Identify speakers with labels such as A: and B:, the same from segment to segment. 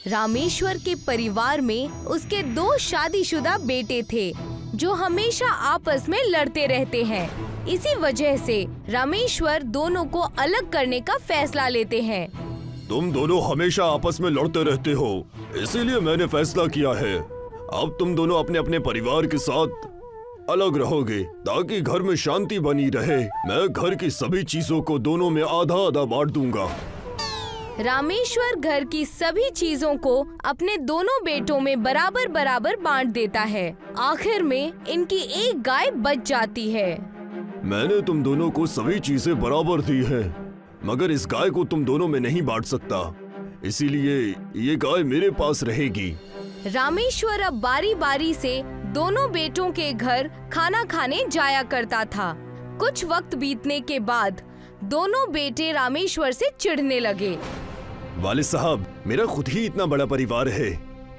A: रामेश्वर के परिवार में उसके 2 शादीशुदा बेटे थे जो हमेशा आपस में लड़ते रहते हैं। इसी वजह से रामेश्वर दोनों को अलग करने का फैसला लेते हैं।
B: तुम दोनों हमेशा आपस में लड़ते रहते हो, इसीलिए मैंने फैसला किया है अब तुम दोनों अपने अपने परिवार के साथ अलग रहोगे ताकि घर में शांति बनी रहे। मैं घर की सभी चीजों को दोनों में आधा आधा बांट दूंगा।
A: रामेश्वर घर की सभी चीजों को अपने दोनों बेटों में बराबर बराबर बांट देता है। आखिर में इनकी एक गाय बच जाती है।
B: मैंने तुम दोनों को सभी चीजें बराबर दी है, मगर इस गाय को तुम दोनों में नहीं बांट सकता, इसीलिए ये गाय मेरे पास रहेगी।
A: रामेश्वर अब बारी बारी से दोनों बेटों के घर खाना खाने जाया करता था। कुछ वक्त बीतने के बाद दोनों बेटे रामेश्वर से चिढ़ने लगे।
B: वालिद साहब, मेरा खुद ही इतना बड़ा परिवार है,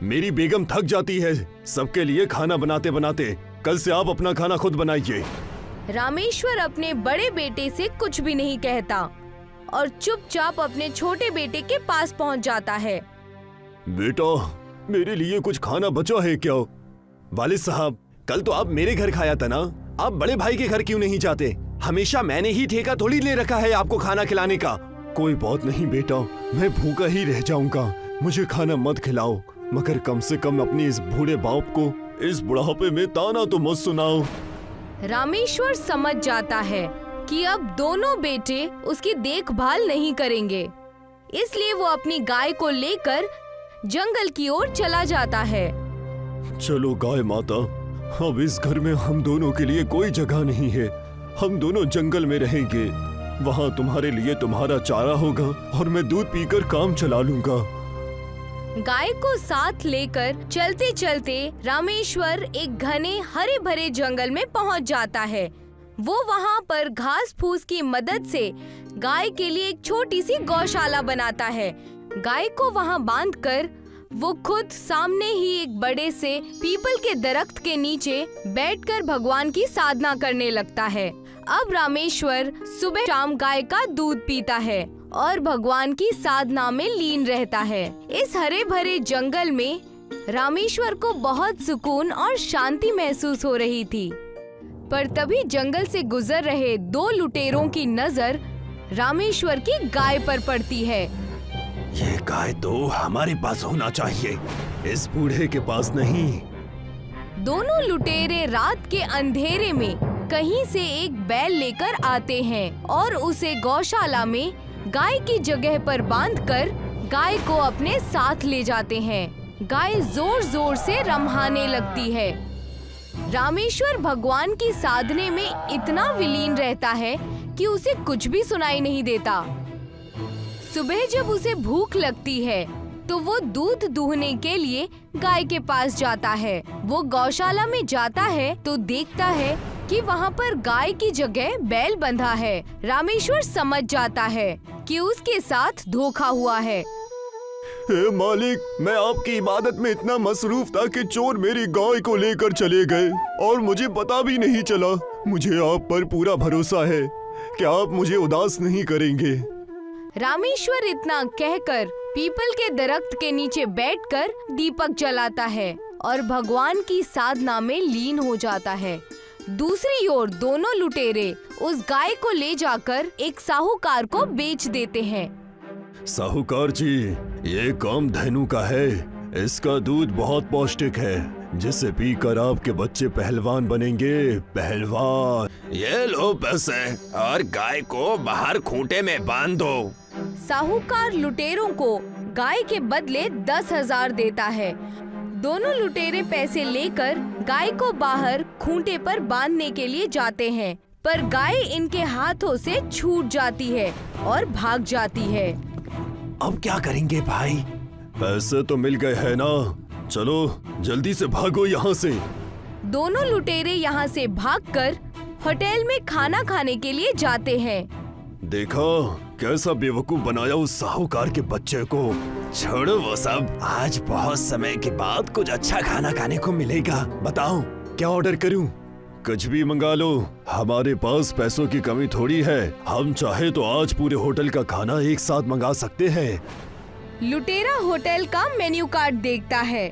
B: मेरी बेगम थक जाती है सबके लिए खाना बनाते बनाते। कल से आप अपना खाना खुद बनाइए।
A: रामेश्वर अपने बड़े बेटे से कुछ भी नहीं कहता और चुपचाप अपने छोटे बेटे के पास पहुंच जाता है।
B: बेटा, मेरे लिए कुछ खाना बचा है क्या? वालिद साहब, कल तो आप मेरे घर खाया था ना, आप बड़े भाई के घर क्यों नहीं जाते? हमेशा मैंने ही ठेका थोड़ी ले रखा है आपको खाना खिलाने का। कोई बात नहीं बेटा, मैं भूखा ही रह जाऊंगा, मुझे खाना मत खिलाओ, मगर कम से कम अपने इस बूढ़े बाप को इस बुढ़ापे में ताना तो मत सुनाओ।
A: रामेश्वर समझ जाता है कि अब दोनों बेटे उसकी देखभाल नहीं करेंगे, इसलिए वो अपनी गाय को लेकर जंगल की ओर चला जाता है।
B: चलो गाय माता, अब इस घर में हम दोनों के लिए कोई जगह नहीं है, हम दोनों जंगल में रहेंगे। वहाँ तुम्हारे लिए तुम्हारा चारा होगा और मैं दूध पीकर काम चला लूंगा।
A: गाय को साथ लेकर चलते चलते रामेश्वर एक घने हरे भरे जंगल में पहुँच जाता है। वो वहाँ पर घास फूस की मदद से गाय के लिए एक छोटी सी गौशाला बनाता है। गाय को वहाँ बांधकर वो खुद सामने ही एक बड़े से पीपल के दरख्त के नीचे बैठकर भगवान की साधना करने लगता है। अब रामेश्वर सुबह शाम गाय का दूध पीता है और भगवान की साधना में लीन रहता है। इस हरे भरे जंगल में रामेश्वर को बहुत सुकून और शांति महसूस हो रही थी, पर तभी जंगल से गुजर रहे 2 लुटेरों की नजर रामेश्वर की गाय पर पड़ती है।
B: ये गाय तो हमारे पास होना चाहिए, इस बूढ़े के पास नहीं।
A: दोनों लुटेरे रात के अंधेरे में कहीं से एक बैल लेकर आते हैं और उसे गौशाला में गाय की जगह पर बांधकर गाय को अपने साथ ले जाते हैं। गाय जोर जोर से रम्हाने लगती है। रामेश्वर भगवान की साधने में इतना विलीन रहता है कि उसे कुछ भी सुनाई नहीं देता। सुबह जब उसे भूख लगती है तो वो दूध दूहने के लिए गाय के पास जाता है। वो गौशाला में जाता है तो देखता है कि वहाँ पर गाय की जगह बैल बंधा है। रामेश्वर समझ जाता है कि उसके साथ धोखा हुआ है।
B: हे मालिक, मैं आपकी इबादत में इतना मसरूफ था कि चोर मेरी गाय को लेकर चले गए और मुझे पता भी नहीं चला। मुझे आप पर पूरा भरोसा है कि आप मुझे उदास नहीं करेंगे।
A: रामेश्वर इतना कहकर पीपल के दरख्त के नीचे बैठकर दीपक जलाता है और भगवान की साधना में लीन हो जाता है। दूसरी ओर दोनों लुटेरे उस गाय को ले जाकर एक साहूकार को बेच देते हैं।
B: साहूकार जी, ये कामधेनु का है, इसका दूध बहुत पौष्टिक है, जिसे पीकर आपके बच्चे पहलवान बनेंगे। पहलवान।
C: ये लो पैसे और गाय को बाहर खूंटे में बांध दो।
A: साहूकार लुटेरों को गाय के बदले 10,000 देता है। दोनों लुटेरे पैसे लेकर गाय को बाहर खूंटे पर बांधने के लिए जाते हैं, पर गाय इनके हाथों से छूट जाती है और भाग जाती है।
B: अब क्या करेंगे भाई? पैसे तो मिल गए हैं ना, चलो जल्दी से भागो यहाँ से।
A: दोनों लुटेरे यहाँ से भागकर होटल में खाना खाने के लिए जाते हैं।
B: देखा कैसा बेवकूफ बनाया उस साहूकार के बच्चे को।
C: छोड़ो वो सब, आज बहुत समय के बाद कुछ अच्छा खाना खाने को मिलेगा।
B: बताओ क्या ऑर्डर करूं? कुछ भी मंगा लो, हमारे पास पैसों की कमी थोड़ी है। हम चाहे तो आज पूरे होटल का खाना एक साथ मंगा सकते हैं।
A: लुटेरा होटल का मेन्यू कार्ड देखता है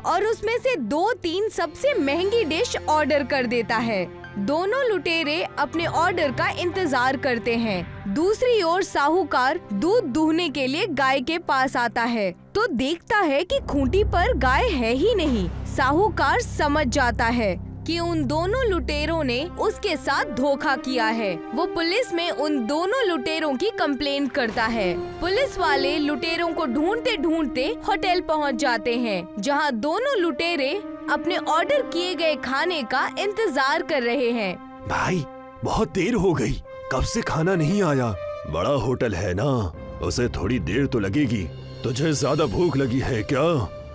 A: और उसमें से 2-3 सबसे महंगी डिश ऑर्डर कर देता है। दोनों लुटेरे अपने ऑर्डर का इंतजार करते हैं। दूसरी ओर साहूकार दूध दूहने के लिए गाय के पास आता है तो देखता है कि खूंटी पर गाय है ही नहीं। साहूकार समझ जाता है कि उन दोनों लुटेरों ने उसके साथ धोखा किया है। वो पुलिस में उन दोनों लुटेरों की कंप्लेन करता है। पुलिस वाले लुटेरों को ढूंढते ढूंढते होटल पहुंच जाते हैं, जहां दोनों लुटेरे अपने ऑर्डर किए गए खाने का इंतजार कर रहे हैं।
B: भाई बहुत देर हो गई, कब से खाना नहीं आया। बड़ा होटल है ना, उसे थोड़ी देर तो लगेगी। तुझे ज्यादा भूख लगी है क्या?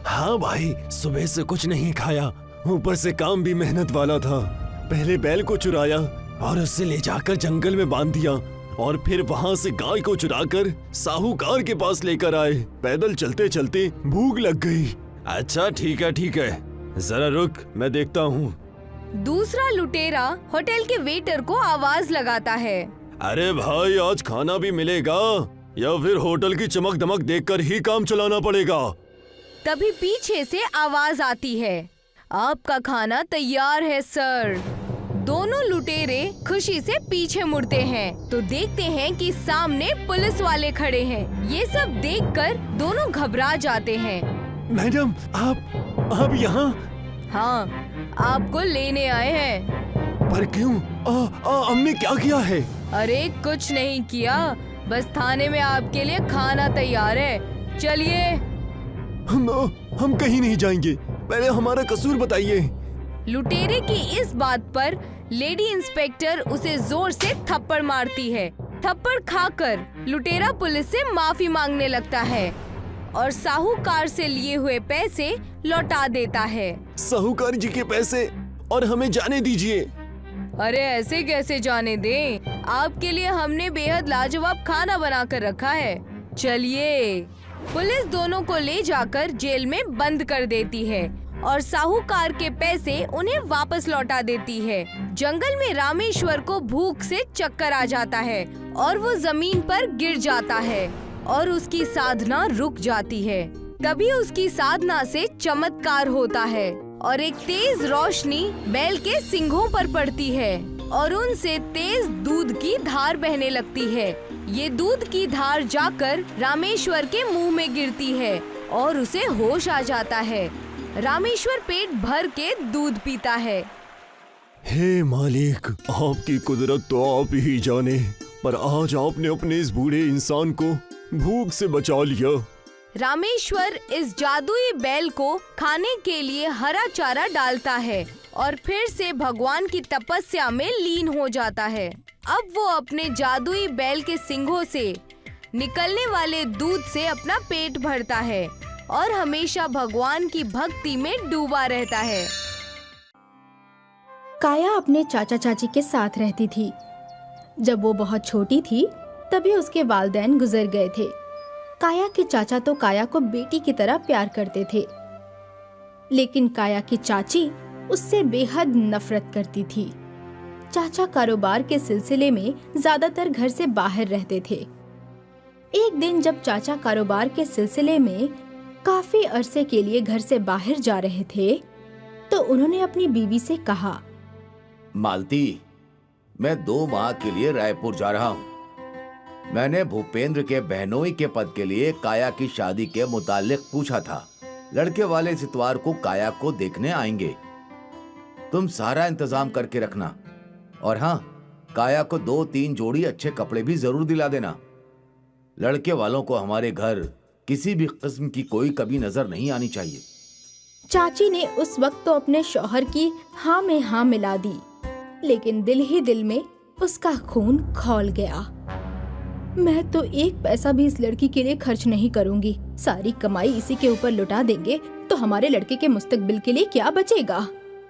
B: हाँ भाई, सुबह से कुछ नहीं खाया, ऊपर से काम भी मेहनत वाला था। पहले बैल को चुराया और उससे ले जाकर जंगल में बांध दिया और फिर वहाँ से गाय को चुराकर साहूकार के पास लेकर आए। पैदल चलते चलते भूख लग गई। अच्छा ठीक है, जरा रुक, मैं देखता हूँ।
A: दूसरा लुटेरा होटल के वेटर को आवाज लगाता है।
B: अरे भाई, आज खाना भी मिलेगा या फिर होटल की चमक दमक देखकर ही काम चलाना पड़ेगा?
A: तभी पीछे से आवाज आती है, आपका खाना तैयार है सर। दोनों लुटेरे खुशी से पीछे मुड़ते हैं तो देखते हैं कि सामने पुलिस वाले खड़े हैं। ये सब देखकर दोनों घबरा जाते हैं।
B: मैडम, आप यहाँ?
A: हाँ, आपको लेने आए हैं।
B: पर क्यों? हमने क्या किया है?
A: अरे कुछ नहीं किया, बस थाने में आपके लिए खाना तैयार है, चलिए।
B: हम कहीं नहीं जाएंगे, पहले हमारा कसूर बताइए।
A: लुटेरे की इस बात पर लेडी इंस्पेक्टर उसे जोर से थप्पड़ मारती है। थप्पड़ खाकर लुटेरा पुलिस से माफी मांगने लगता है और साहूकार से लिए हुए पैसे लौटा देता है।
B: साहूकार जी के पैसे और हमें जाने दीजिए।
A: अरे ऐसे कैसे जाने दें? आपके लिए हमने बेहद लाजवाब खाना बनाकर रखा है, चलिए। पुलिस दोनों को ले जाकर जेल में बंद कर देती है और साहूकार के पैसे उन्हें वापस लौटा देती है। जंगल में रामेश्वर को भूख से चक्कर आ जाता है और वो जमीन पर गिर जाता है और उसकी साधना रुक जाती है। तभी उसकी साधना से चमत्कार होता है और एक तेज रोशनी बैल के सींगों पर पड़ती है और उनसे तेज दूध की धार बहने लगती है। ये दूध की धार जाकर रामेश्वर के मुंह में गिरती है और उसे होश आ जाता है। रामेश्वर पेट भर के दूध पीता है।
B: हे मालिक, आपकी कुदरत तो आप ही जाने, पर आज आपने अपने इस बूढ़े इंसान को भूख से बचा लिया।
A: रामेश्वर इस जादुई बैल को खाने के लिए हरा चारा डालता है और फिर से भगवान की तपस्या में लीन हो जाता है। अब वो अपने जादुई बैल के सींगों से निकलने वाले दूध से अपना पेट भरता है और हमेशा भगवान की भक्ति में डूबा रहता है।
D: काया अपने चाचा चाची के साथ रहती थी। जब वो बहुत छोटी थी तभी उसके वालिदैन गुजर गए थे। काया के चाचा तो काया को बेटी की तरह प्यार करते थे, लेकिन काया की चाची उससे बेहद नफरत करती थी। चाचा कारोबार के सिलसिले में ज्यादातर घर से बाहर रहते थे। एक दिन जब चाचा कारोबार के सिलसिले में काफी अरसे के लिए घर से बाहर जा रहे थे तो उन्होंने अपनी बीवी से कहा,
E: मालती, मैं 2 माह के लिए रायपुर जा रहा हूँ। मैंने भूपेंद्र के बहनोई के पद के लिए काया की शादी के मुतालिक पूछा था। लड़के वाले इस इतवार को काया को देखने आएंगे। तुम सारा इंतजाम करके रखना और हाँ, काया को 2-3 जोड़ी अच्छे कपड़े भी जरूर दिला देना। लड़के वालों को हमारे घर किसी भी किस्म की कोई कभी नजर नहीं आनी चाहिए।
D: चाची ने उस वक्त तो अपने शौहर की हाँ में हाँ मिला दी, लेकिन दिल ही दिल में उसका खून खौल गया। मैं तो 1 पैसा भी इस लड़की के लिए खर्च नहीं करूंगी। सारी कमाई इसी के ऊपर लुटा देंगे तो हमारे लड़के के मुस्तकबिल के लिए क्या बचेगा।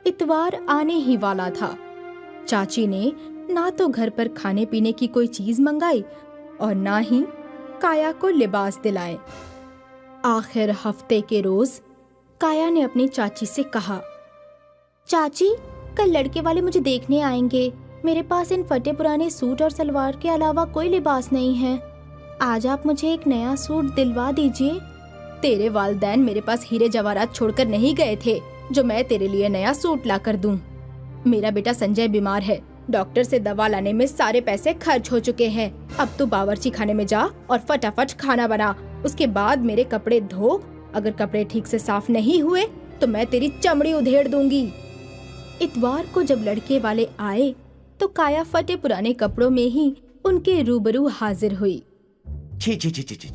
D: इतवार आने ही वाला था। चाची ने ना तो घर पर खाने पीने की कोई चीज मंगाई और ना ही काया को लिबास दिलाए। आखिर हफ्ते के रोज काया ने अपनी चाची से कहा, चाची, कल लड़के वाले मुझे देखने आएंगे। मेरे पास इन फटे पुराने सूट और सलवार के अलावा कोई लिबास नहीं है। आज आप मुझे एक नया सूट दिलवा दीजिए। तेरे वालिदैन मेरे पास हीरे जवाहरात छोड़कर नहीं गए थे जो मैं तेरे लिए नया सूट ला कर दूं। मेरा बेटा संजय बीमार है, डॉक्टर से दवा लाने में सारे पैसे खर्च हो चुके हैं। अब तू बावर्ची खाने में जा और फटाफट खाना बना, उसके बाद मेरे कपड़े धो। अगर कपड़े ठीक से साफ नहीं हुए तो मैं तेरी चमड़ी उधेड़ दूंगी। इतवार को जब लड़के वाले आए तो काया फटे पुराने कपड़ों में ही उनके रूबरू हाजिर हुई।
E: छी छी छी छी छी,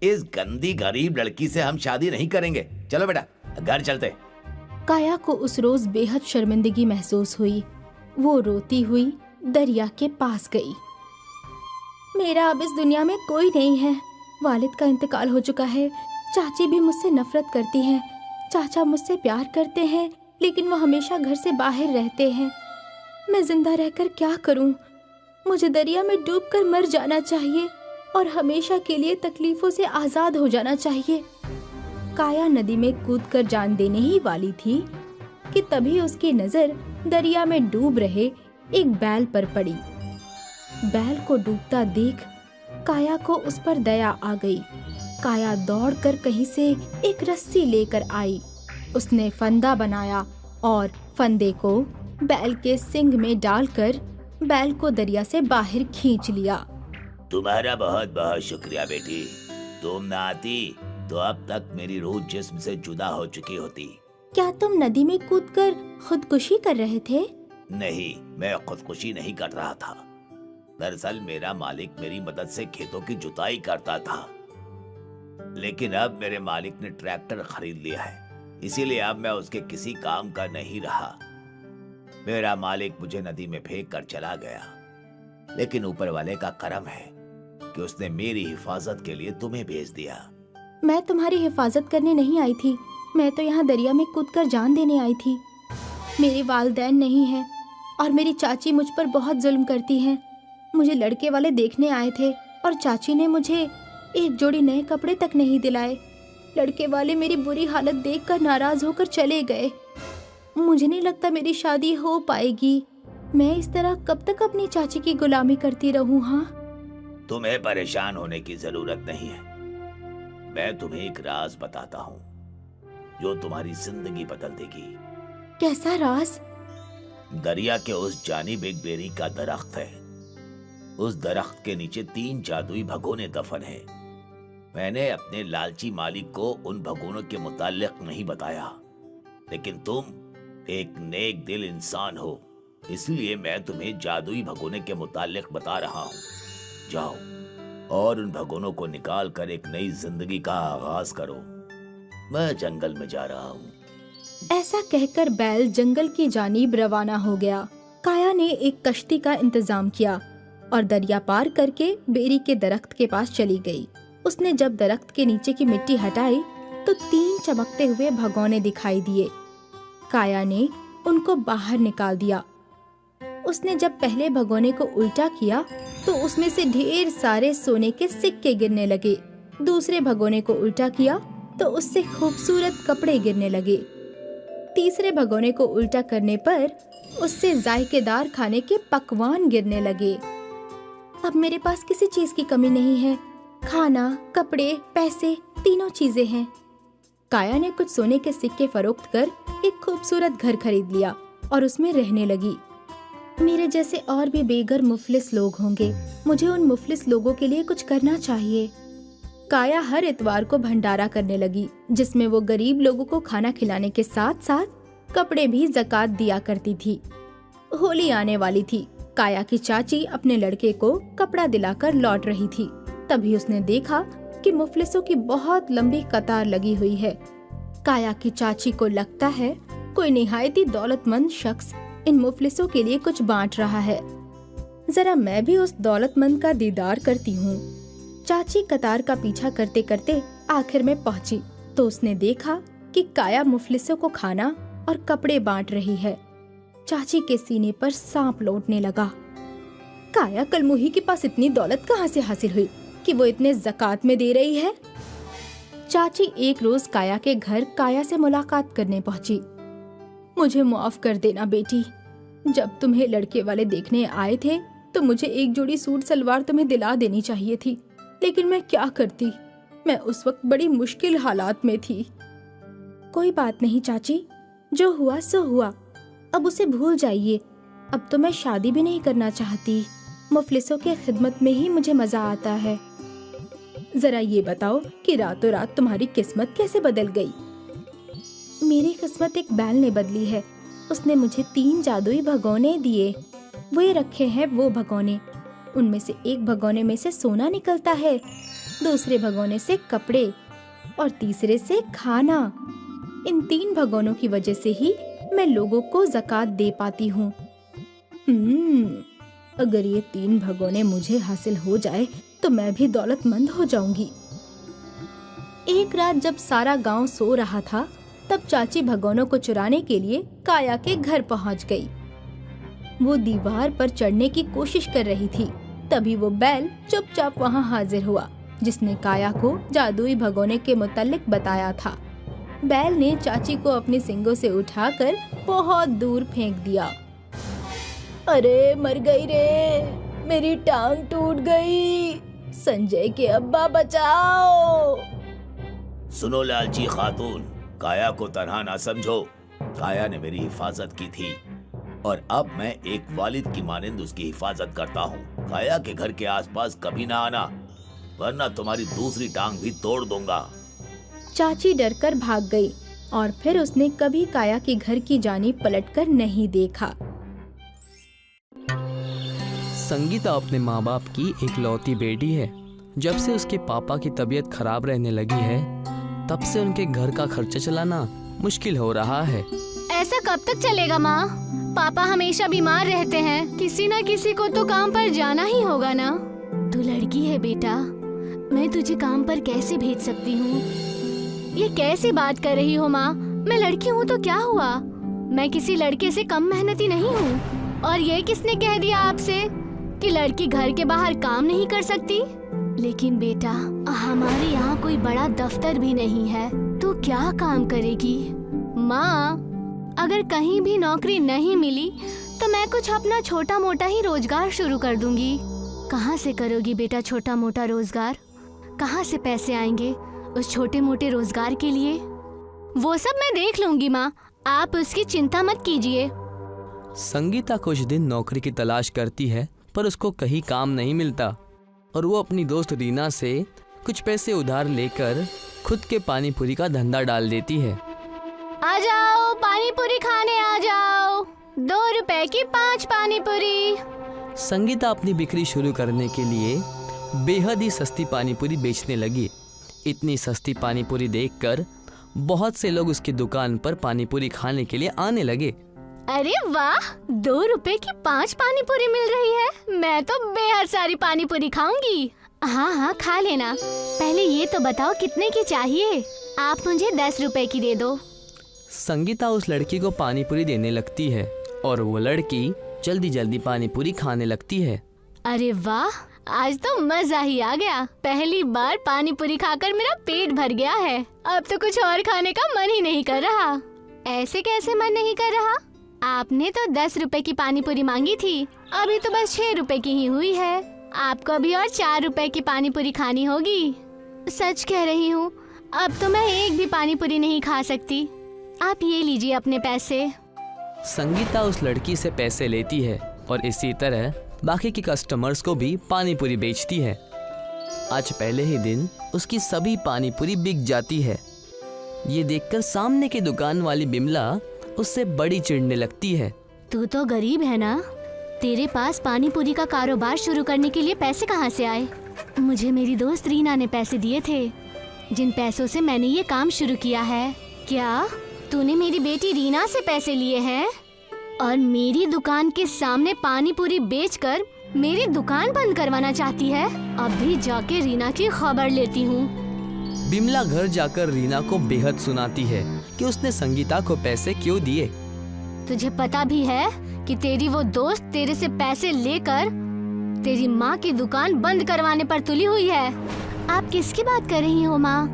E: इस गंदी गरीब लड़की से हम शादी नहीं करेंगे। चलो बेटा घर चलते।
D: काया को उस रोज बेहद शर्मिंदगी महसूस हुई। वो रोती हुई दरिया के पास गई। मेरा अब इस दुनिया में कोई नहीं है। वालिद का इंतकाल हो चुका है। चाची भी मुझसे नफरत करती हैं। चाचा मुझसे प्यार करते हैं लेकिन वो हमेशा घर से बाहर रहते हैं। मैं जिंदा रहकर क्या करूं? मुझे दरिया में डूबकर मर जाना चाहिए और हमेशा के लिए तकलीफों से आजाद हो जाना चाहिए। काया नदी में कूदकर जान देने ही वाली थी कि तभी उसकी नजर दरिया में डूब रहे एक बैल पर पड़ी। बैल को डूबता देख काया को उस पर दया आ गई। काया दौड़कर कहीं से एक रस्सी लेकर आई। उसने फंदा बनाया और फंदे को बैल के सींग में डालकर बैल को दरिया से बाहर खींच लिया।
E: तुम्हारा बहुत बहुत शुक्रिया बेटी। तुम ना आती तो अब तक मेरी रूह जिस्म से जुदा हो चुकी होती।
D: क्या तुम नदी में कूदकर खुदकुशी कर रहे थे?
E: नहीं, मैं खुदकुशी नहीं कर रहा था। दरअसल मेरा मालिक मेरी मदद से खेतों की जुताई करता था, लेकिन अब मेरे मालिक ने ट्रैक्टर खरीद लिया है, इसीलिए अब मैं उसके किसी काम का नहीं रहा। मेरा मालिक मुझे नदी में फेंक कर चला गया, लेकिन ऊपर वाले का करम है कि उसने मेरी हिफाजत के लिए तुम्हें भेज दिया।
D: मैं तुम्हारी हिफाजत करने नहीं आई थी, मैं तो यहाँ दरिया में कूदकर जान देने आई थी। मेरे वालिदैन नहीं हैं और मेरी चाची मुझ पर बहुत जुल्म करती हैं। मुझे लड़के वाले देखने आए थे और चाची ने मुझे एक जोड़ी नए कपड़े तक नहीं दिलाए। लड़के वाले मेरी बुरी हालत देखकर नाराज होकर चले गए। मुझे नहीं लगता मेरी शादी हो पाएगी। मैं इस तरह कब तक अपनी चाची की गुलामी करती रहूं? हाँ,
E: तुम्हें परेशान होने की जरूरत नहीं है। मैं तुम्हें एक राज बताता हूँ जो तुम्हारी जिंदगी बदल देगी।
D: कैसा राज?
E: दरिया के उस जानिब एक बेरी का दरख्त है। उस दरख्त के नीचे 3 जादुई भगोने दफन है। मैंने अपने लालची मालिक को उन भगोनों के मुताल्लिक नहीं बताया, लेकिन तुम एक नेक दिल इंसान हो, इसलिए मैं तुम्हें जादुई भगोने के मुताल्लिक बता रहा हूँ। जाओ और उन भगोनों को निकाल कर एक नई जिंदगी का आगाज करो। मैं जंगल में जा रहा हूँ।
D: ऐसा कहकर बैल जंगल की जानीब रवाना हो गया। काया ने एक कश्ती का इंतजाम किया और दरिया पार करके बेरी के दरख्त के पास चली गई। उसने जब दरख्त के नीचे की मिट्टी हटाई तो 3 चमकते हुए भगोने दिखाई दिए। काया ने उनको बाहर निकाल दिया। उसने जब पहले भगोने को उल्टा किया तो उसमें से ढेर सारे सोने के सिक्के गिरने लगे। दूसरे भगोने को उल्टा किया तो उससे खूबसूरत कपड़े गिरने लगे। तीसरे भगोने को उल्टा करने पर उससे जायकेदार खाने के पकवान गिरने लगे। अब मेरे पास किसी चीज की कमी नहीं है। खाना, कपड़े, पैसे, तीनों चीजें हैं। काया ने कुछ सोने के सिक्के फरोख्त कर एक खूबसूरत घर खरीद लिया और उसमें रहने लगी। मेरे जैसे और भी बेघर मुफलिस लोग होंगे। मुझे उन मुफलिस लोगों के लिए कुछ करना चाहिए। काया हर इतवार को भंडारा करने लगी, जिसमें वो गरीब लोगों को खाना खिलाने के साथ साथ कपड़े भी ज़कात दिया करती थी। होली आने वाली थी। काया की चाची अपने लड़के को कपड़ा दिलाकर लौट रही थी। तभी उसने देखा कि मुफलिसों की बहुत लंबी कतार लगी हुई है। काया की चाची को लगता है कोई निहायती दौलतमंद शख्स इन मुफलिसों के लिए कुछ बांट रहा है। जरा मैं भी उस दौलतमंद का दीदार करती हूँ। चाची कतार का पीछा करते करते आखिर में पहुँची तो उसने देखा कि काया मुफलिसों को खाना और कपड़े बांट रही है। चाची के सीने पर सांप लौटने लगा। काया कलमुही के पास इतनी दौलत कहाँ से हासिल हुई कि वो इतने ज़कात में दे रही है? चाची एक रोज काया के घर काया से मुलाकात करने पहुंची। मुझे माफ कर देना बेटी, जब तुम्हें लड़के वाले देखने आए थे तो मुझे एक जोड़ी सूट सलवार तुम्हें दिला देनी चाहिए थी, लेकिन मैं क्या करती, मैं उस वक्त बड़ी मुश्किल हालात में थी। कोई बात नहीं चाची, जो हुआ सो हुआ, अब उसे भूल जाइए। अब तो मैं शादी भी नहीं करना चाहती, मुफलिसों के खिदमत में ही मुझे मजा आता है। जरा ये बताओ कि रातों रात तुम्हारी किस्मत कैसे बदल गई? मेरी किस्मत एक बैल ने बदली है। उसने मुझे 3 जादुई भगोने दिए। वो ये रखे हैं वो भगोने। उनमें से एक भगोने में से सोना निकलता है, दूसरे भगोने से कपड़े और तीसरे से खाना। इन 3 भगोनों की वजह से ही मैं लोगों को ज़कात दे पाती हूँ। अगर ये 3 भगोने मुझे हासिल हो जाए तो मैं भी दौलतमंद हो जाऊंगी। एक रात जब सारा गांव सो रहा था, तब चाची भगोनों को चुराने के लिए काया के घर पहुंच गई। वो दीवार पर चढ़ने की कोशिश कर रही थी। तभी वो बैल चुपचाप वहां हाजिर हुआ, जिसने काया को जादुई भगोने के मुतालिक बताया था। बैल ने चाची को अपनी सींगों से उठाकर बहुत दूर फेंक दिया। अरे मर गई रे, मेरी टांग टूट गई, संजय के अब्बा बचाओ।
E: सुनो लालची खातून, काया को तनहा ना समझो। काया ने मेरी हिफाजत की थी और अब मैं एक वालिद की मानिंद उसकी हिफाजत करता हूँ। काया के घर के आसपास कभी ना आना, वरना तुम्हारी दूसरी टांग भी तोड़ दूंगा।
D: चाची डरकर भाग गई और फिर उसने कभी काया के घर की जानिब पलटकर नहीं देखा।
F: संगीता अपने माँ बाप की इकलौती बेटी है। जब से उसके पापा की तबीयत खराब रहने लगी है, तब से उनके घर का खर्चा चलाना मुश्किल हो रहा है।
G: ऐसा कब तक चलेगा माँ? पापा हमेशा बीमार रहते हैं, किसी न किसी को तो काम पर जाना ही होगा ना। तू लड़की है बेटा, मैं तुझे काम पर कैसे भेज सकती हूँ? ये कैसी बात कर रही हो माँ? मैं लड़की हूँ तो क्या हुआ? मैं किसी लड़के से कम मेहनती नहीं हूँ। और ये किसने कह दिया आपसे कि लड़की घर के बाहर काम नहीं कर सकती? लेकिन बेटा, हमारे यहाँ कोई बड़ा दफ्तर भी नहीं है, तो क्या काम करेगी? माँ, अगर कहीं भी नौकरी नहीं मिली तो मैं कुछ अपना छोटा मोटा ही रोजगार शुरू कर दूंगी। कहाँ से करोगी बेटा छोटा मोटा रोजगार? कहाँ से पैसे आएंगे उस छोटे मोटे रोजगार के लिए? वो सब मैं देख लूंगी माँ, आप उसकी चिंता मत कीजिए।
F: संगीता कुछ दिन नौकरी की तलाश करती है, पर उसको कहीं काम नहीं मिलता और वो अपनी दोस्त रीना से कुछ पैसे उधार लेकर खुद के पानी पूरी का धंधा डाल देती है।
G: आ जाओ पानी पूरी खाने, आ जाओ, 2 रुपए की 5 पानी पूरी।
F: संगीता अपनी बिक्री शुरू करने के लिए बेहद ही सस्ती पानी पूरी बेचने लगी। इतनी सस्ती पानी पूरी देखकर बहुत से लोग उसकी दुकान पर पानी पूरी खाने के लिए आने लगे।
G: अरे वाह, 2 रुपए की 5 पानी पूरी मिल रही है। मैं तो बेहद सारी पानी पूरी खाऊंगी। हाँ हाँ खा लेना। पहले ये तो बताओ कितने की चाहिए? आप मुझे 10 रुपए की दे दो।
F: संगीता उस लड़की को पानी पूरी देने लगती है और वो लड़की जल्दी जल्दी पानी पूरी खाने लगती है।
G: अरे वाह, आज तो मजा ही आ गया। पहली बार पानी पूरी खाकर मेरा पेट भर गया है। अब तो कुछ और खाने का मन ही नहीं कर रहा। ऐसे कैसे मन नहीं कर रहा? आपने तो 10 रुपए की पानी पूरी मांगी थी, अभी तो बस 6 रुपए की ही हुई है। आपको अभी और 4 रुपए की पानी पूरी खानी होगी। सच कह रही हूँ, अब तो मैं एक भी पानी पूरी नहीं खा सकती। आप ये लीजिए अपने पैसे।
F: संगीता उस लड़की से पैसे लेती है और इसी तरह बाकी के कस्टमर्स को भी पानी पूरी बेचती है। आज पहले ही दिन उसकी सभी पानी पूरी बिक जाती है। ये देखकर सामने की दुकान वाली बिमला उससे बड़ी चिढ़ने लगती है।
G: तू तो गरीब है ना, तेरे पास पानी पूरी का कारोबार शुरू करने के लिए पैसे कहाँ से आए? मुझे मेरी दोस्त रीना ने पैसे दिए थे, जिन पैसों से मैंने ये काम शुरू किया है। क्या तूने मेरी बेटी रीना से पैसे लिए हैं और मेरी दुकान के सामने पानी पूरी बेचकर मेरी दुकान बंद करवाना चाहती है? अभी जाके रीना की खबर लेती हूँ।
F: बिमला घर जाकर रीना को बेहद सुनाती है कि उसने संगीता को पैसे क्यों दिए।
G: तुझे पता भी है कि तेरी वो दोस्त तेरे से पैसे लेकर तेरी माँ की दुकान बंद करवाने पर तुली हुई है। आप किसकी बात कर रही हो माँ?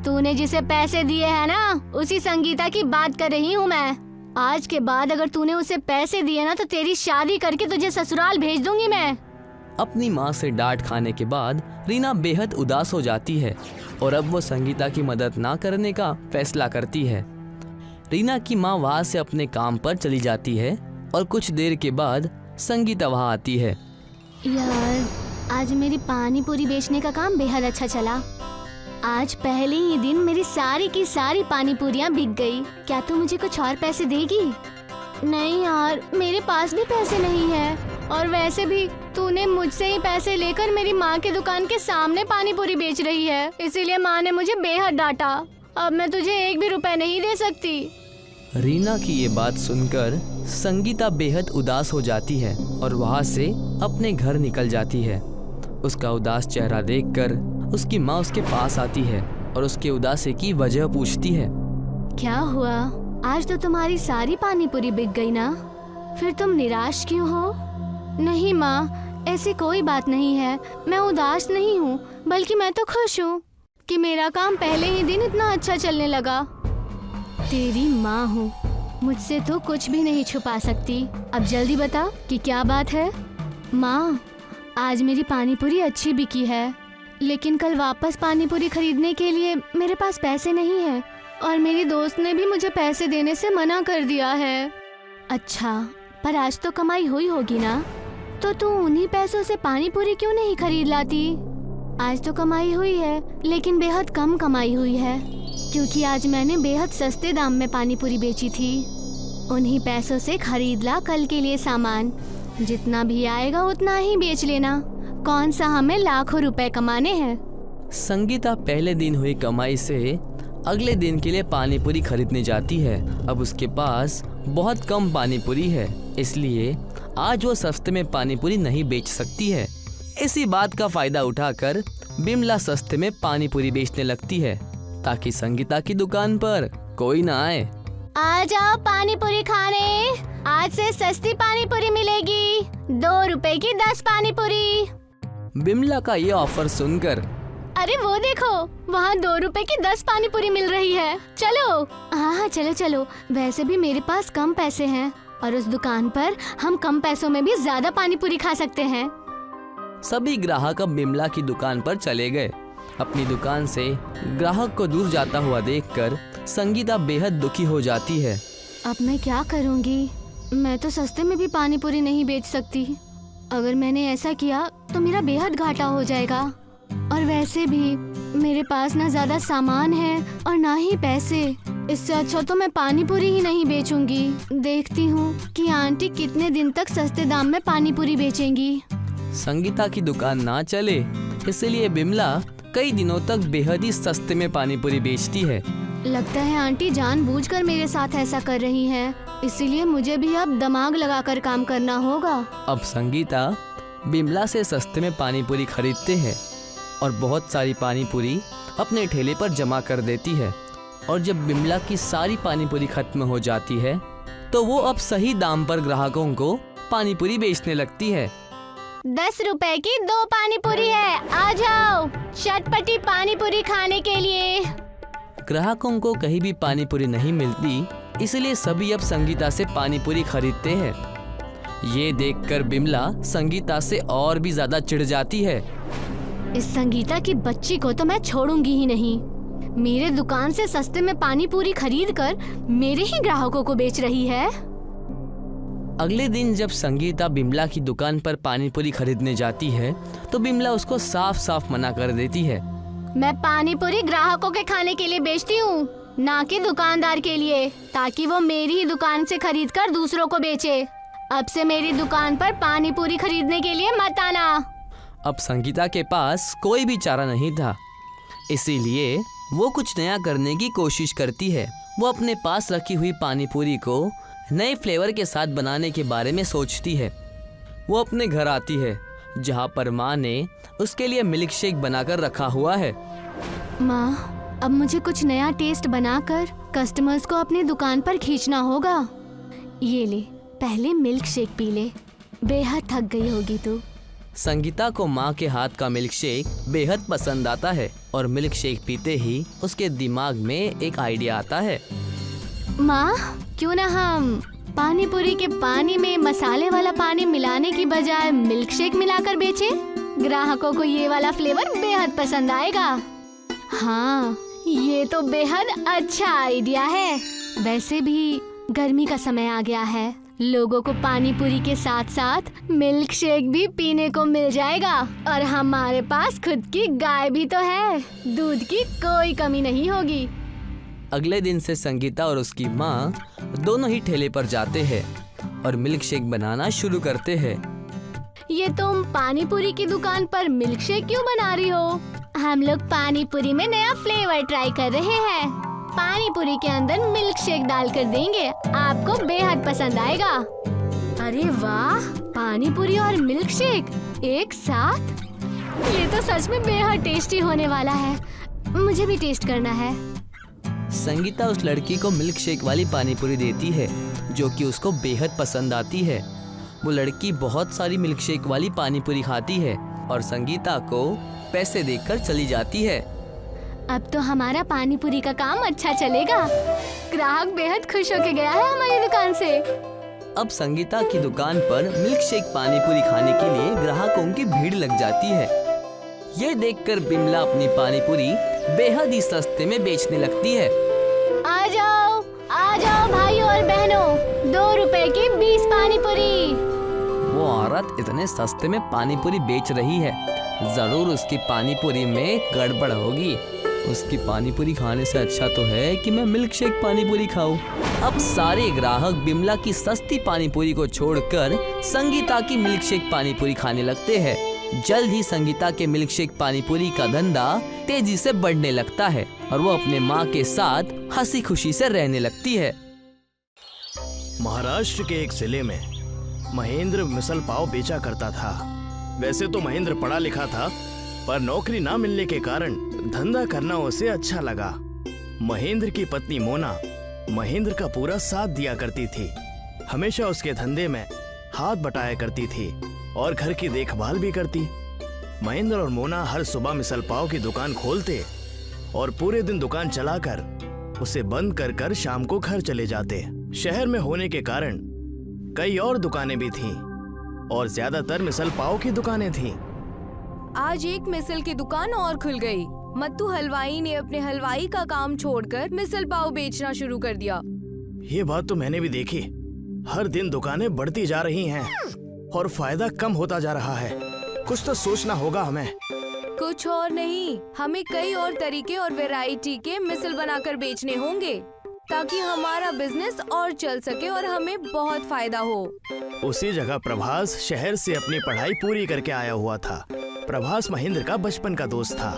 G: तूने जिसे पैसे दिए हैं ना, उसी संगीता की बात कर रही हूँ मैं। आज के बाद अगर तूने उसे पैसे दिए ना, तो तेरी शादी करके तुझे ससुराल भेज दूंगी मैं।
F: अपनी माँ से डांट खाने के बाद रीना बेहद उदास हो जाती है और अब वो संगीता की मदद ना करने का फैसला करती है। रीना की माँ वहाँ से अपने काम पर चली जाती है और कुछ देर के बाद संगीता वहाँ आती है।
G: यार, आज मेरी पानी पूरी बेचने का काम बेहद अच्छा चला। आज पहले ही दिन मेरी सारी की सारी पानी पूरियाँ बिक गई। क्या तू मुझे कुछ और पैसे देगी? नहीं यार, मेरे पास भी पैसे नहीं है और वैसे भी तूने मुझसे ही पैसे लेकर मेरी माँ की दुकान के सामने पानी पूरी बेच रही है, इसीलिए माँ ने मुझे बेहद डांटा। अब मैं तुझे 1 भी रुपए नहीं दे सकती।
F: रीना की ये बात सुनकर संगीता बेहद उदास हो जाती है और वहाँ से अपने घर निकल जाती है। उसका उदास चेहरा देखकर उसकी माँ उसके पास आती है और उसके उदासी की वजह पूछती है।
G: क्या हुआ? आज तो तुम्हारी सारी पानी पूरी बिक गई ना? फिर तुम निराश क्यों हो? नहीं माँ, ऐसी कोई बात नहीं है। मैं उदास नहीं हूँ, बल्कि मैं तो खुश हूँ कि मेरा काम पहले ही दिन इतना अच्छा चलने लगा। तेरी माँ हूँ, मुझसे तो कुछ भी नहीं छुपा सकती। अब जल्दी बता कि क्या बात है। माँ, आज मेरी पानी पूरी अच्छी बिकी है, लेकिन कल वापस पानी पूरी खरीदने के लिए मेरे पास पैसे नहीं है और मेरी दोस्त ने भी मुझे पैसे देने से मना कर दिया है। अच्छा, पर आज तो कमाई हुई होगी ना? तो तू उन्हीं पैसों से पानी पूरी क्यों नहीं खरीद लाती? आज तो कमाई हुई है, लेकिन बेहद कम कमाई हुई है, क्योंकि आज मैंने बेहद सस्ते दाम में पानी पूरी बेची थी। उन्हीं पैसों से खरीद ला कल के लिए सामान। जितना भी आएगा उतना ही बेच लेना। कौन सा हमें लाखों रुपए कमाने हैं।
F: संगीता पहले दिन हुई कमाई से अगले दिन के लिए पानी पूरी खरीदने जाती है। अब उसके पास बहुत कम पानी पूरी है, इसलिए आज वो सस्ते में पानी पूरी नहीं बेच सकती है। इसी बात का फायदा उठाकर बिमला सस्ते में पानी पूरी बेचने लगती है ताकि संगीता की दुकान पर कोई ना आए।
G: आ जाओ पानी पूरी खाने, आज से सस्ती पानी पूरी मिलेगी। 2 रुपए की 10 पानी पूरी।
F: बिमला का ये ऑफर सुनकर
G: अरे वो देखो, वहाँ 2 रुपए की 10 पानी पूरी मिल रही है। चलो। हाँ, चलो चलो। वैसे भी मेरे पास कम पैसे हैं और उस दुकान पर हम कम पैसों में भी ज्यादा पानी पूरी खा सकते हैं।
F: सभी ग्राहक अब बिमला की दुकान पर चले गए। अपनी दुकान से ग्राहक को दूर जाता हुआ देखकर संगीता बेहद दुखी हो जाती है।
G: अब मैं क्या करूँगी? मैं तो सस्ते में भी पानी पूरी नहीं बेच सकती। अगर मैंने ऐसा किया तो मेरा बेहद घाटा हो जाएगा। और वैसे भी मेरे पास ना ज्यादा सामान है और ना ही पैसे। इससे अच्छा तो मैं पानी पूरी ही नहीं बेचूंगी। देखती हूँ कि आंटी कितने दिन तक सस्ते दाम में पानी पूरी बेचेंगी।
F: संगीता की दुकान ना चले, इसलिए बिमला कई दिनों तक बेहद ही सस्ते में पानी पूरी बेचती है।
G: लगता है आंटी जानबूझकर मेरे साथ ऐसा कर रही हैं, इसीलिए मुझे भी अब दिमाग लगाकर काम करना होगा।
F: अब संगीता बिमला से सस्ते में पानी पूरी खरीदते हैं और बहुत सारी पानी पूरी अपने ठेले पर जमा कर देती है। और जब बिमला की सारी पानी पूरी खत्म हो जाती है तो वो अब सही दाम पर ग्राहकों को पानी पूरी बेचने लगती है।
G: 10 रुपए की 2 पानी पूरी है, आ जाओ चटपटी पानी पूरी खाने के लिए।
F: ग्राहकों को कहीं भी पानी पूरी नहीं मिलती, इसलिए सभी अब संगीता से पानी पूरी खरीदते हैं। ये देखकर बिमला संगीता से और भी ज्यादा चिढ़ जाती है।
G: इस संगीता की बच्ची को तो मैं छोड़ूंगी ही नहीं। मेरे दुकान से सस्ते में पानी पूरी खरीद कर मेरे ही ग्राहकों को बेच रही है।
F: अगले दिन जब संगीता बिमला की दुकान पर पानी पूरी खरीदने जाती है तो बिमला उसको साफ साफ मना कर देती है।
G: मैं पानी पूरी ग्राहकों के खाने के लिए बेचती हूँ, ना कि दुकानदार के लिए, ताकि वो मेरी ही दुकान से खरीद कर दूसरों को बेचे। अब से मेरी दुकान पर पानी पूरी खरीदने के लिए मत आना।
F: अब संगीता के पास कोई भी चारा नहीं था, इसीलिए वो कुछ नया करने की कोशिश करती है। वो अपने पास रखी हुई पानी पूरी को नए फ्लेवर के साथ बनाने के बारे में सोचती है। वो अपने घर आती है जहाँ पर माँ ने उसके लिए मिल्क शेक बनाकर रखा हुआ है।
G: माँ, अब मुझे कुछ नया टेस्ट बनाकर कस्टमर्स को अपनी दुकान पर खींचना होगा। ये ले, पहले मिल्क शेक पी ले, बेहद थक गई होगी तू।
F: संगीता को माँ के हाथ का मिल्क शेक बेहद पसंद आता है और मिल्क शेक पीते ही उसके दिमाग में एक आइडिया आता है।
G: माँ, क्यों ना हम पानी पूरी के पानी में मसाले वाला पानी मिलाने की बजाय मिल्क शेक मिलाकर बेचे। ग्राहकों को ये वाला फ्लेवर बेहद पसंद आएगा। हाँ, ये तो बेहद अच्छा आइडिया है। वैसे भी गर्मी का समय आ गया है, लोगों को पानी पूरी के साथ साथ मिल्क शेक भी पीने को मिल जाएगा। और हमारे पास खुद की गाय भी तो है, दूध की कोई कमी नहीं होगी।
F: अगले दिन से संगीता और उसकी माँ दोनों ही ठेले पर जाते हैं और मिल्क शेक बनाना शुरू करते हैं।
G: ये तुम पानी पूरी की दुकान पर मिल्क शेक क्यों बना रही हो? हम लोग पानी पूरी में नया फ्लेवर ट्राई कर रहे हैं। पानी पूरी के अंदर मिल्क शेक डालकर देंगे, आपको बेहद पसंद आएगा। अरे वाह, पानी पूरी और मिल्क शेक एक साथ? ये तो सच में बेहद टेस्टी होने वाला है। मुझे भी टेस्ट करना है।
F: संगीता उस लड़की को मिल्क शेक वाली पानी पूरी देती है जो कि उसको बेहद पसंद आती है। वो लड़की बहुत सारी मिल्क शेक वाली पानी पूरी खाती है और संगीता को पैसे देकर चली जाती है।
G: अब तो हमारा पानी पूरी का काम अच्छा चलेगा। ग्राहक बेहद खुश होके गया है हमारी दुकान से।
F: अब संगीता की दुकान पर मिल्क शेक पानी पूरी खाने के लिए ग्राहकों की भीड़ लग जाती है। ये देखकर बिमला अपनी पानी पूरी बेहद ही सस्ते में बेचने लगती है।
G: आ जाओ भाई और बहनों, 2 रुपए की 20 पानी पूरी।
F: वो औरत इतने सस्ते में पानी पूरी बेच रही है, जरूर उसकी पानी पूरी में गड़बड़ होगी। उसकी पानी पूरी खाने से अच्छा तो है कि मैं मिल्क शेक पानी पूरी खाऊं। अब सारे ग्राहक बिमला की सस्ती पानी पूरी को छोड़कर संगीता की मिल्क शेक पानी पूरी खाने लगते हैं। जल्द ही संगीता के मिल्क शेक पानी पूरी का धंधा तेजी से बढ़ने लगता है और वो अपने माँ के साथ हंसी खुशी से रहने लगती है।
H: महाराष्ट्र के एक जिले में महेंद्र मिसल पाव बेचा करता था। वैसे तो महेंद्र पढ़ा लिखा था, पर नौकरी ना मिलने के कारण धंधा करना उसे अच्छा लगा। महेंद्र की पत्नी मोना महेंद्र का पूरा साथ दिया करती थी, हमेशा उसके धंधे में हाथ बटाया करती थी और घर की देखभाल भी करती। महेंद्र और मोना हर सुबह मिसल पाव की दुकान खोलते और पूरे दिन दुकान चलाकर उसे बंद कर कर शाम को घर चले जाते। शहर में होने के कारण कई और दुकानें भी थीं और ज्यादातर मिसल पाव की दुकानें थीं।
A: आज एक मिसल की दुकान और खुल गई। मत्तू हलवाई ने अपने हलवाई का काम छोड़कर मिसल पाव बेचना शुरू कर दिया।
H: ये बात तो मैंने भी देखी, हर दिन दुकानें बढ़ती जा रही हैं और फायदा कम होता जा रहा है। कुछ तो सोचना होगा हमें।
A: कुछ और नहीं, हमें कई और तरीके और वैरायटी के मिसल बनाकर बेचने होंगे ताकि हमारा बिजनेस और चल सके और हमें बहुत फायदा हो।
H: उसी जगह प्रभास शहर से अपनी पढ़ाई पूरी करके आया हुआ था। प्रभास महेंद्र का बचपन का दोस्त था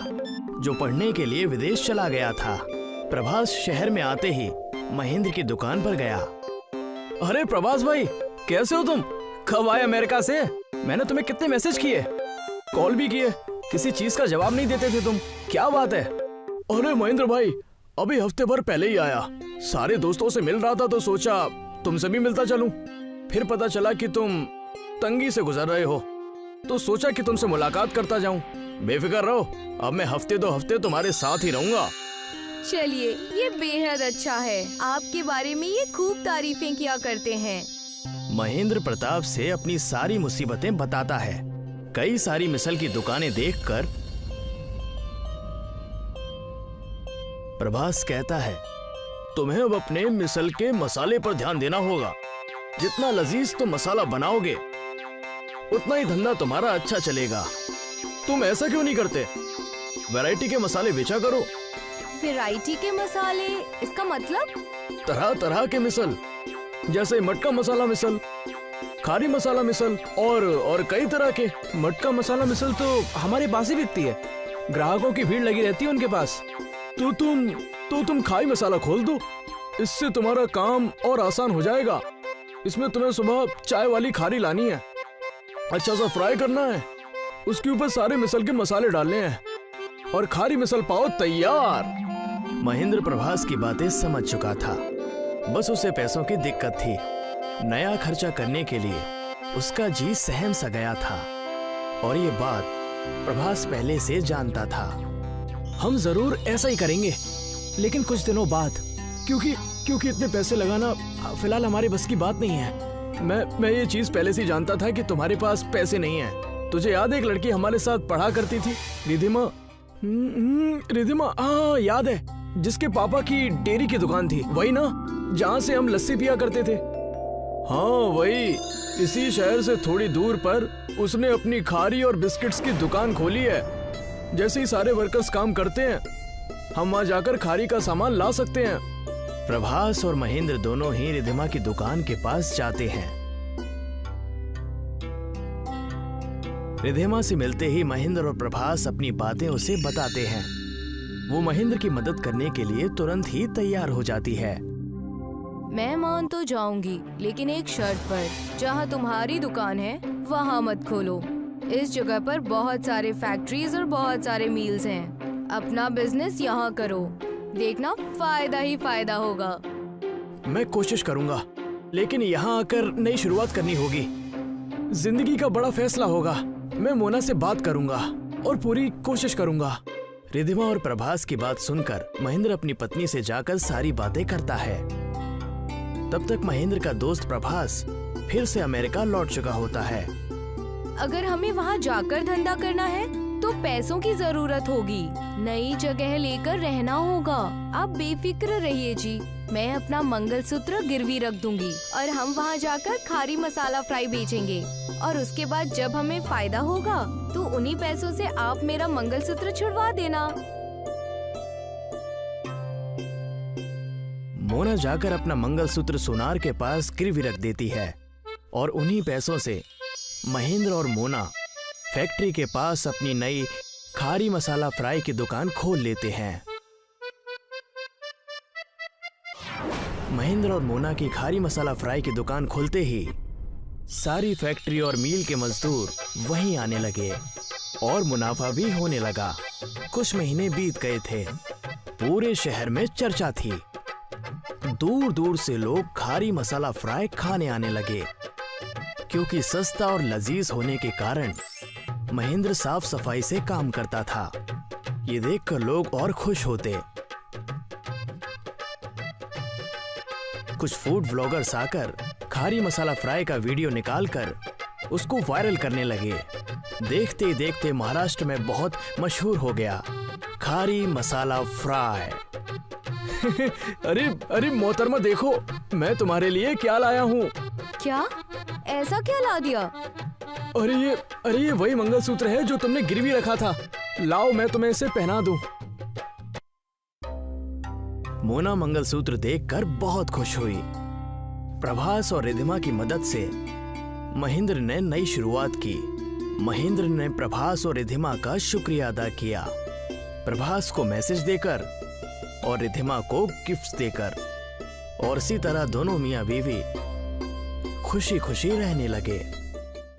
H: जो पढ़ने के लिए विदेश चला गया था। प्रभास शहर में आते ही महेंद्र की दुकान पर गया।
I: अरे प्रभास भाई, कैसे हो तुम? कब आए अमेरिका से? मैंने तुम्हें कितने मैसेज किए, कॉल भी किए, किसी चीज का जवाब नहीं देते थे तुम। क्या बात है?
H: अरे महेंद्र भाई, अभी हफ्ते भर पहले ही आया। सारे दोस्तों से मिल रहा था तो सोचा तुमसे भी मिलता चलूं। फिर पता चला कि तुम तंगी से गुजर रहे हो, तो सोचा कि तुमसे मुलाकात करता जाऊं। बेफिक्र रहो, अब मैं हफ्ते 2 हफ्ते तुम्हारे साथ ही रहूंगा।
A: चलिए, ये बेहद अच्छा है। आपके बारे में ये खूब तारीफें किया करते हैं।
H: महेंद्र प्रताप से अपनी सारी मुसीबतें बताता है। कई सारी मिसल की दुकानें देखकर प्रभास कहता है, तुम्हें अब अपने मिसल के मसाले पर ध्यान देना होगा। जितना लजीज तुम मसाला बनाओगे उतना ही धंधा तुम्हारा अच्छा चलेगा। तुम ऐसा क्यों नहीं करते? वैरायटी के मसाले बेचा करो।
A: वैरायटी के मसाले, इसका मतलब?
H: तरह तरह के मिसल, जैसे मटका मसाला मिसल, खारी मसाला मिसल और कई तरह के।
I: मटका मसाला मिसल तो हमारे पास ही बिकती है, ग्राहकों की भीड़ लगी रहती है उनके पास।
H: तो तुम खारी मसाला खोल दो, इससे तुम्हारा काम और आसान हो जाएगा। इसमें तुम्हें सुबह चाय वाली खारी लानी है, अच्छा सा फ्राई करना है, उसके ऊपर सारे मिसल के मसाले डालने हैं और खारी मिसल पाव तैयार। महेंद्र प्रभास की बातें समझ चुका था, बस उसे पैसों की दिक्कत थी। नया खर्चा करने के लिए उसका जी सहम सा गया था और ये बात प्रभास पहले से जानता था।
I: हम जरूर ऐसा ही करेंगे, लेकिन कुछ दिनों बाद क्योंकि इतने पैसे लगाना फिलहाल हमारे बस की बात नहीं है। मैं ये चीज पहले से जानता था कि तुम्हारे पास पैसे नहीं है। तुझे याद है एक लड़की हमारे साथ पढ़ा करती थी, रिधिमा? रिधिमा, हाँ याद है, जिसके पापा की डेयरी की दुकान थी, वही ना, जहाँ से हम लस्सी पिया करते थे? हाँ वही। इसी शहर से थोड़ी दूर पर उसने अपनी खारी और बिस्किट्स की दुकान खोली है। जैसे ही सारे वर्कर्स काम करते हैं, हम वहाँ जाकर खारी का सामान ला सकते हैं। प्रभास और महेंद्र दोनों ही रिधिमा की दुकान के पास जाते हैं। रिधिमा से मिलते ही महेंद्र और प्रभास अपनी बातें उसे बताते हैं। वो महेंद्र की मदद करने के लिए तुरंत ही तैयार हो जाती है।
A: मैं मान तो जाऊंगी, लेकिन एक शर्त पर। जहाँ तुम्हारी दुकान है वहाँ मत खोलो। इस जगह पर बहुत सारे फैक्ट्रीज और बहुत सारे मील्स हैं। अपना बिजनेस यहाँ करो, देखना फायदा ही फायदा होगा।
I: मैं कोशिश करूंगा, लेकिन यहाँ आकर नई शुरुआत करनी होगी। जिंदगी का बड़ा फैसला होगा। मैं मोना से बात करूंगा और पूरी कोशिश करूंगा। रिधिमा और प्रभास की बात सुनकर महेंद्र अपनी पत्नी से जाकर सारी बातें करता है। तब तक महेंद्र का दोस्त प्रभास फिर से अमेरिका लौट चुका होता है।
A: अगर हमें वहाँ जाकर धंधा करना है तो पैसों की जरूरत होगी। नई जगह लेकर रहना होगा। आप बेफिक्र रहिए जी, मैं अपना मंगलसूत्र गिरवी रख दूंगी और हम वहाँ जाकर खारी मसाला फ्राई बेचेंगे। और उसके बाद जब हमें फायदा होगा तो उन्हीं पैसों से आप मेरा मंगलसूत्र छुड़वा देना।
I: मोना जाकर अपना मंगलसूत्र सोनार के पास गिरवी रख देती है और उन्हीं पैसों से महेंद्र और मोना फैक्ट्री के पास अपनी नई खारी मसाला फ्राई की दुकान खोल लेते हैं। महेंद्र और मोना की खारी मसाला फ्राई की दुकान खुलते ही सारी फैक्ट्री और मील के मजदूर वहीं आने लगे और मुनाफा भी होने लगा। कुछ महीने बीत गए थे। पूरे शहर में चर्चा थी। दूर दूर से लोग खारी मसाला फ्राई खाने आने लगे, क्योंकि सस्ता और लजीज होने के कारण महेंद्र साफ सफाई से काम करता था। ये देखकर लोग और खुश होते। कुछ फूड व्लॉगर्स आकर खारी मसाला फ्राई का वीडियो निकालकर उसको वायरल करने लगे। देखते ही देखते महाराष्ट्र में बहुत मशहूर हो गया खारी मसाला फ्राई। अरे मोहतरमा देखो, मैं तुम्हारे लिए क्या लाया हूँ।
A: क्या? ऐसा क्या ला दिया?
I: अरे ये वही मंगलसूत्र है जो तुमने गिरवी रखा था। लाओ मैं तुम्हें इसे पहना दूं। मोना मंगलसूत्र देखकर बहुत खुश हुई। प्रभास और रिधिमा की मदद से महेंद्र ने नई शुरुआत की। महेंद्र ने प्रभास और रिधिमा का शुक्रिया अदा किया। प्रभास को मैसेज देकर और रिधिमा को गिफ्ट्स देकर, और इसी तरह दोनों मियां बीवी खुशी खुशी रहने लगे।